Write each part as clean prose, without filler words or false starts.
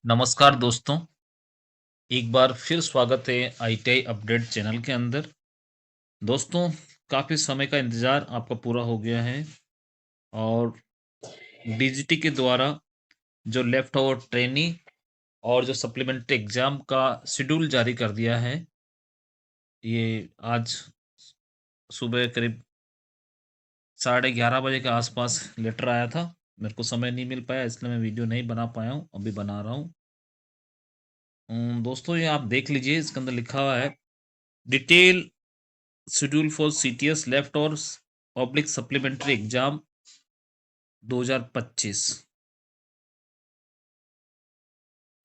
नमस्कार दोस्तों, एक बार फिर स्वागत है आईटीआई अपडेट चैनल के अंदर। दोस्तों, काफ़ी समय का इंतज़ार आपका पूरा हो गया है और डीजीटी के द्वारा जो लेफ्ट ओवर ट्रेनिंग और जो सप्लीमेंट्री एग्ज़ाम का शेड्यूल जारी कर दिया है, ये आज सुबह करीब 11:30 बजे के आसपास लेटर आया था। मेरे को समय नहीं मिल पाया इसलिए मैं वीडियो नहीं बना पाया हूँ, अभी बना रहा हूँ। दोस्तों ये आप देख लीजिए, इसके अंदर लिखा हुआ है detail schedule for CTS left और पब्लिक सप्लीमेंट्री एग्जाम 2025।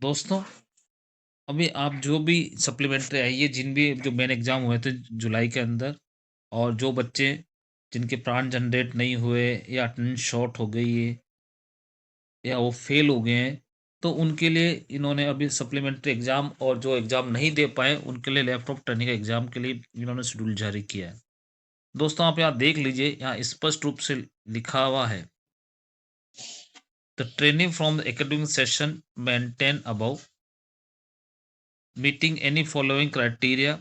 दोस्तों, अभी आप जो भी सप्लीमेंट्री आई है, जिन भी जो मेन एग्जाम हुए थे जुलाई के अंदर, और जो बच्चे जिनके प्राण जनरेट नहीं हुए या अटेंडेंस शॉर्ट हो गई है या वो फेल हो गए हैं, तो उनके लिए इन्होंने अभी सप्लीमेंट्री एग्जाम और जो एग्जाम नहीं दे पाए उनके लिए लैपटॉप ट्रेनिंग एग्जाम के लिए इन्होंने शेड्यूल जारी किया है। दोस्तों आप यहाँ देख लीजिए, यहाँ स्पष्ट रूप से लिखा हुआ है the training from the academic session maintained above meeting any following criteria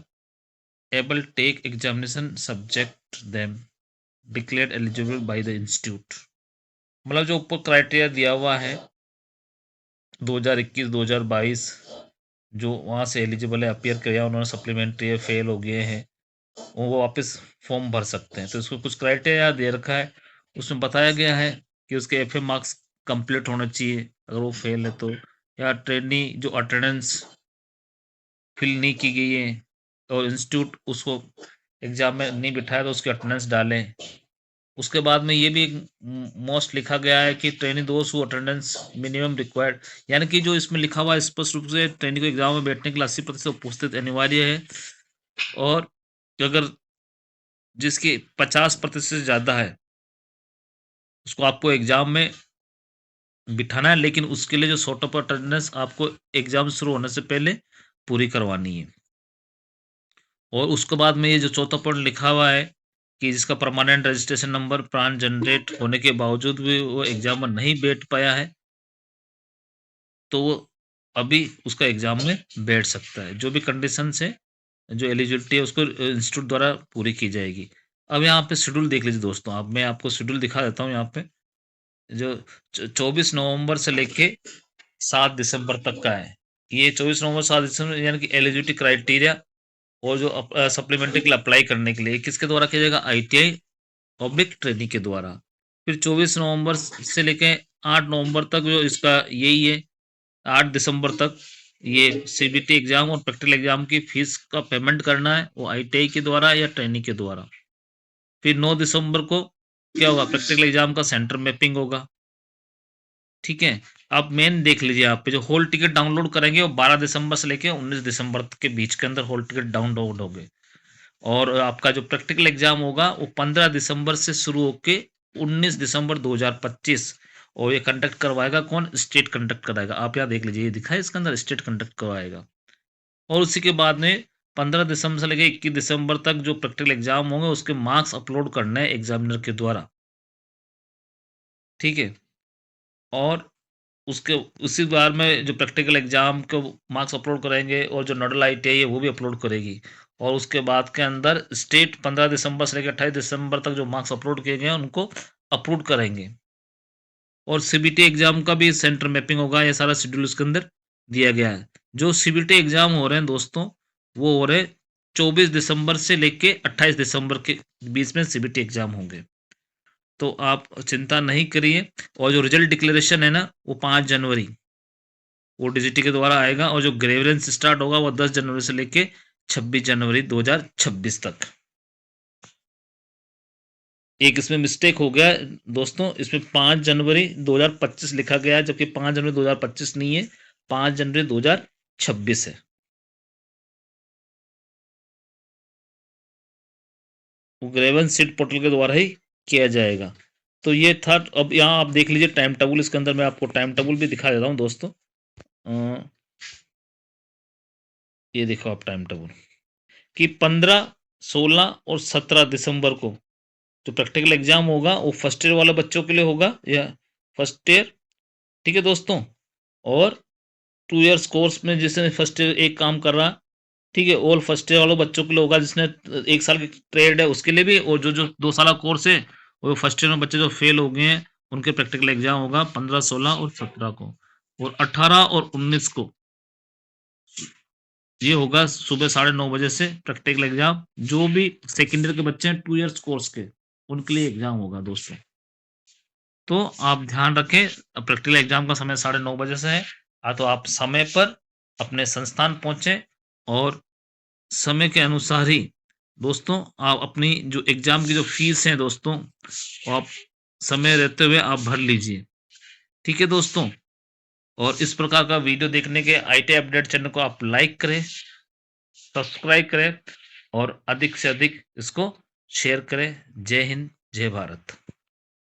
able take examination subject them declared eligible by the institute। मतलब जो ऊपर क्राइटेरिया दिया हुआ है 2021-2022, जो वहाँ से एलिजिबल है, अपियर किया उन्होंने, सप्लीमेंट्री है, फेल हो गए हैं, वो वापस फॉर्म भर सकते हैं। तो इसको कुछ क्राइटेरिया दे रखा है, उसमें बताया गया है कि उसके एफए मार्क्स कंप्लीट होना चाहिए अगर वो फेल है तो, या ट्रेनी जो अटेंडेंस फिल नहीं की गई है और इंस्टीट्यूट उसको एग्जाम में नहीं बिठाया तो उसकी अटेंडेंस डालें। उसके बाद में ये भी एक मोस्ट लिखा गया है कि ट्रेनिंग दोस्त हु अटेंडेंस मिनिमम रिक्वायर्ड, यानी कि जो इसमें लिखा हुआ है स्पष्ट रूप से, ट्रेनिंग को एग्जाम में बैठने के लिए 80% उपस्थित अनिवार्य है, और अगर जिसकी 50% से ज़्यादा है उसको आपको एग्जाम में बिठाना है, लेकिन उसके लिए जो शॉर्ट ऑफ अटेंडेंस आपको एग्जाम शुरू होने से पहले पूरी करवानी है। और उसके बाद में ये जो चौथा पॉइंट लिखा हुआ है कि जिसका परमानेंट रजिस्ट्रेशन नंबर प्राण जनरेट होने के बावजूद भी वो एग्जाम में नहीं बैठ पाया है, तो वो अभी उसका एग्जाम में बैठ सकता है। जो भी कंडीशन है, जो एलिजिबिलिटी है, उसको इंस्टीट्यूट द्वारा पूरी की जाएगी। अब यहाँ पे शेड्यूल देख लीजिए दोस्तों, अब मैं आपको शेड्यूल दिखा देता हूँ। यहाँ पे जो 24 नवंबर से लेके 7 दिसंबर तक का है। ये 24 नवंबर 7 दिसंबर यानी कि एलिजिबिलिटी क्राइटेरिया और जो सप्लीमेंट्री के लिए अप्लाई करने के लिए किसके द्वारा किया जाएगा, आईटीआई पब्लिक ट्रेनिंग के द्वारा। फिर 24 नवंबर से लेके 8 नवंबर तक जो इसका यही है, 8 दिसंबर तक ये सीबीटी एग्जाम और प्रैक्टिकल एग्जाम की फीस का पेमेंट करना है, वो आईटीआई के द्वारा या ट्रेनिंग के द्वारा। फिर 9 दिसंबर को क्या होगा, प्रैक्टिकल एग्जाम का सेंटर मैपिंग होगा। ठीक है, आप मेन देख लीजिए, आप पे जो होल टिकट डाउनलोड करेंगे वो 12 दिसंबर से लेके 19 दिसंबर के बीच के अंदर होल टिकट डाउनलोड होंगे, और आपका जो प्रैक्टिकल एग्जाम होगा वो 15 दिसंबर से शुरू होके 19 दिसंबर 2025, और ये कंडक्ट करवाएगा कौन, स्टेट कंडक्ट कराएगा। आप यहाँ देख लीजिए, ये दिखा है इसके अंदर, स्टेट कंडक्ट करवाएगा। और उसी के बाद में 15 दिसंबर से लेके 21 दिसंबर तक जो प्रैक्टिकल एग्जाम होंगे उसके मार्क्स अपलोड करने हैं एग्जामिनर के द्वारा। ठीक है, और उसके उसी बार में जो प्रैक्टिकल एग्जाम के मार्क्स अपलोड करेंगे और जो नोडल आईटीआई है वो भी अपलोड करेगी, और उसके बाद के अंदर स्टेट 15 दिसंबर से लेकर 28 दिसंबर तक जो मार्क्स अपलोड किए गए हैं उनको अप्रूव करेंगे। और सीबीटी एग्जाम का भी सेंटर मैपिंग होगा, ये सारा शेड्यूल उसके अंदर दिया गया है। जो सीबीटी एग्जाम हो रहे हैं दोस्तों, वो हो रहे 24 दिसंबर से लेके 28 दिसंबर के बीच में सीबीटी एग्जाम होंगे, तो आप चिंता नहीं करिए। और जो रिजल्ट डिक्लेरेशन है ना, वो 5 जनवरी वो डीजीटी के द्वारा आएगा, और जो ग्रेवियंस स्टार्ट होगा वो 10 जनवरी से लेके 26 जनवरी 2026 तक। एक इसमें मिस्टेक हो गया है दोस्तों, इसमें 5 जनवरी 2025 लिखा गया है, जबकि 5 जनवरी 2025 नहीं है, 5 जनवरी 2026 है। वो ग्रेवियंस सीट पोर्टल के द्वारा ही किया जाएगा। तो ये था। अब यहाँ आप देख लीजिए टाइम टेबल, इसके अंदर मैं आपको टाइम टेबल भी दिखा देता हूँ दोस्तों। ये देखो आप टाइम टेबल कि 15, 16 और 17 दिसंबर को जो प्रैक्टिकल एग्जाम होगा वो फर्स्ट ईयर वाले बच्चों के लिए होगा, या फर्स्ट ईयर। ठीक है दोस्तों, और 2 इयर्स कोर्स में जिसने फर्स्ट ईयर एक काम कर रहा, ठीक है, ऑल फर्स्ट ईयर वालों बच्चों के लिए होगा, जिसने 1 साल की ट्रेड है उसके लिए भी, और जो 2 साल का कोर्स है, वो फर्स्ट ईयर में बच्चे जो फेल हो गए हैं, उनके प्रैक्टिकल एग्ज़ाम होगा 15, 16 और 17 को, और 18 और 19 को ये होगा सुबह 9:30 बजे से प्रैक्टिकल एग्ज़ाम। जो भी सेकेंड ईयर के बच्चे हैं 2 इयर्स कोर्स के, उनके लिए एग्ज़ाम होगा दोस्तों। तो आप ध्यान रखें, प्रैक्टिकल एग्ज़ाम का समय 9:30 बजे से है। तो आप समय पर अपने संस्थान पहुँचे, और समय के अनुसार ही दोस्तों आप अपनी जो एग्ज़ाम की जो फ़ीस है दोस्तों, वो आप समय रहते हुए आप भर लीजिए। ठीक है दोस्तों? और इस प्रकार का वीडियो देखने के आईटी अपडेट चैनल को आप लाइक करें, सब्सक्राइब करें, और अधिक से अधिक इसको शेयर करें। जय हिंद, जय भारत।